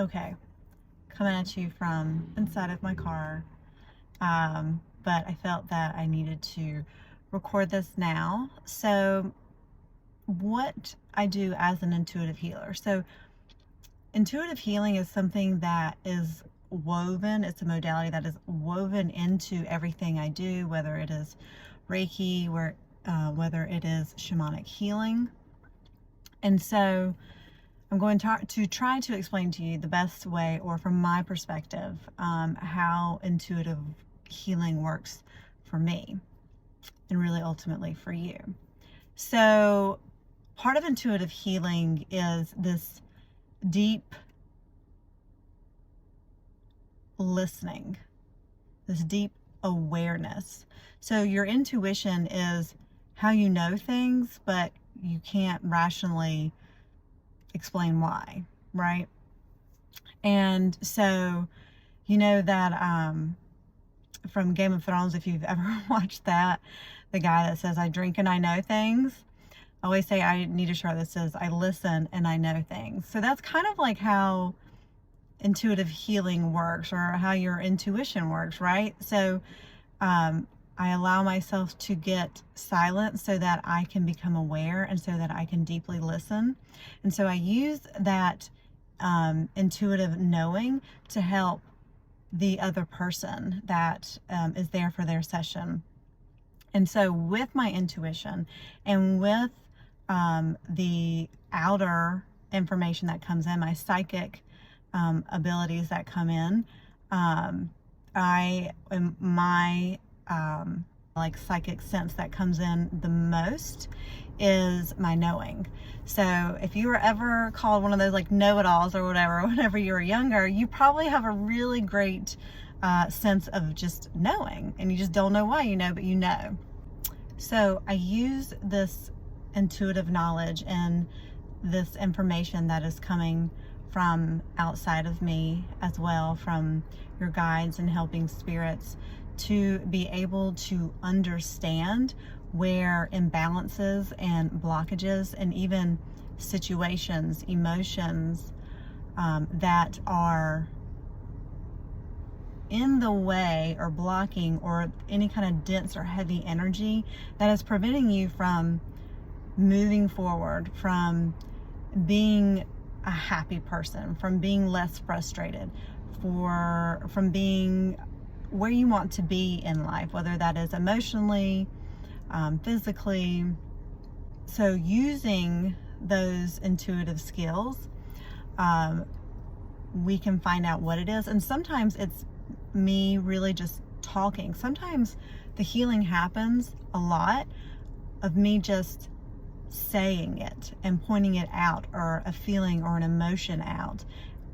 okay, coming at you from inside of my car. But I felt that I needed to record this now. So, what I do as an intuitive healer. So, intuitive healing is something that is woven, it's a modality that is woven into everything I do, whether it is Reiki, whether it is shamanic healing. And so, I'm going to try to explain to you the best way, or from my perspective, how intuitive healing works for me and really ultimately for you. So part of intuitive healing is this deep listening, this deep awareness. So your intuition is how you know things, but you can't rationally explain why, right? And so, you know that from Game of Thrones, if you've ever watched that, the guy that says, I drink and I know things, I always say I need a shirt that says, I listen and I know things. So that's kind of like how intuitive healing works, or how your intuition works, right? So I allow myself to get silent so that I can become aware and so that I can deeply listen. And so I use that intuitive knowing to help the other person that is there for their session. And so with my intuition and with the outer information that comes in, my psychic abilities that come in, my like psychic sense that comes in the most is my knowing. So if you were ever called one of those like know-it-alls or whatever, whenever you were younger, you probably have a really great sense of just knowing, and you just don't know why you know, but you know. So I use this intuitive knowledge and this information that is coming from outside of me as well, from your guides and helping spirits, to be able to understand where imbalances and blockages and even situations, emotions that are in the way or blocking, or any kind of dense or heavy energy that is preventing you from moving forward, from being a happy person, from being less frustrated, from being where you want to be in life, whether that is emotionally, physically. So using those intuitive skills, we can find out what it is. And sometimes it's me really just talking. Sometimes the healing happens a lot of me just saying it and pointing it out, or a feeling or an emotion out,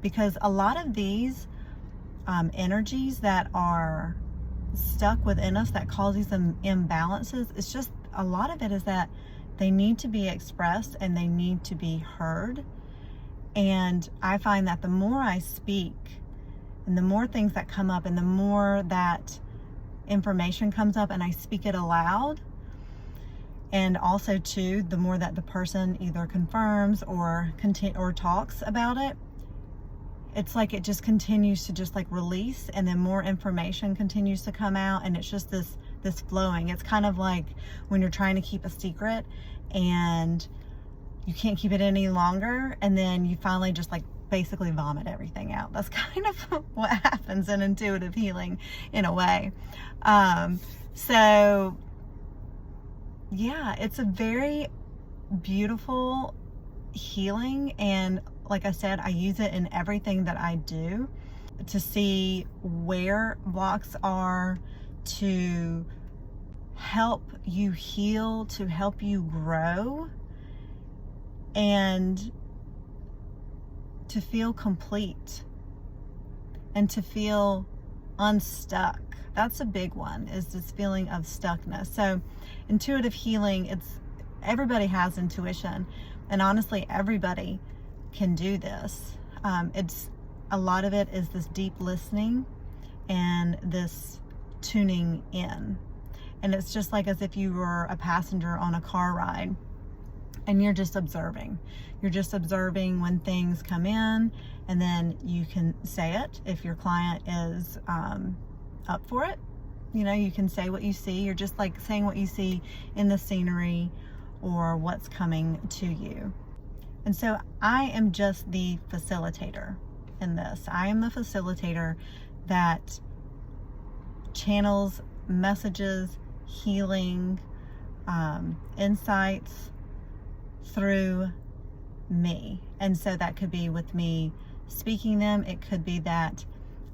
because a lot of these energies that are stuck within us that cause these imbalances, it's just, a lot of it is that they need to be expressed and they need to be heard. And I find that the more I speak and the more things that come up and the more that information comes up and I speak it aloud, and also too, the more that the person either confirms or talks about it, it's like it just continues to just like release, and then more information continues to come out, and it's just this flowing. It's kind of like when you're trying to keep a secret and you can't keep it any longer, and then you finally just like basically vomit everything out. That's kind of what happens in intuitive healing in a way. So yeah, it's a very beautiful healing, and like I said, I use it in everything that I do to see where blocks are, to help you heal, to help you grow, and to feel complete and to feel unstuck. That's a big one, is this feeling of stuckness. So intuitive healing, everybody has intuition, and honestly everybody can do this. A lot of it is this deep listening and this tuning in. And it's just like as if you were a passenger on a car ride and you're just observing. You're just observing when things come in, and then you can say it if your client is up for it. You know, you can say what you see. You're just like saying what you see in the scenery or what's coming to you. And so I am just the facilitator in this. I am the facilitator that channels messages, healing, insights through me. And so that could be with me speaking them. It could be that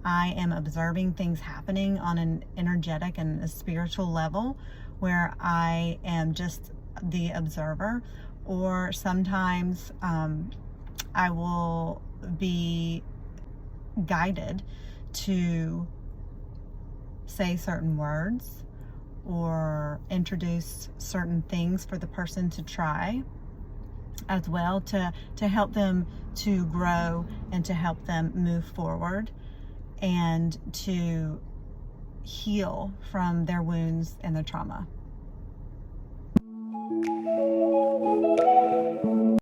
I am observing things happening on an energetic and a spiritual level where I am just the observer. Or sometimes I will be guided to say certain words or introduce certain things for the person to try as well, to help them to grow and to help them move forward and to heal from their wounds and their trauma.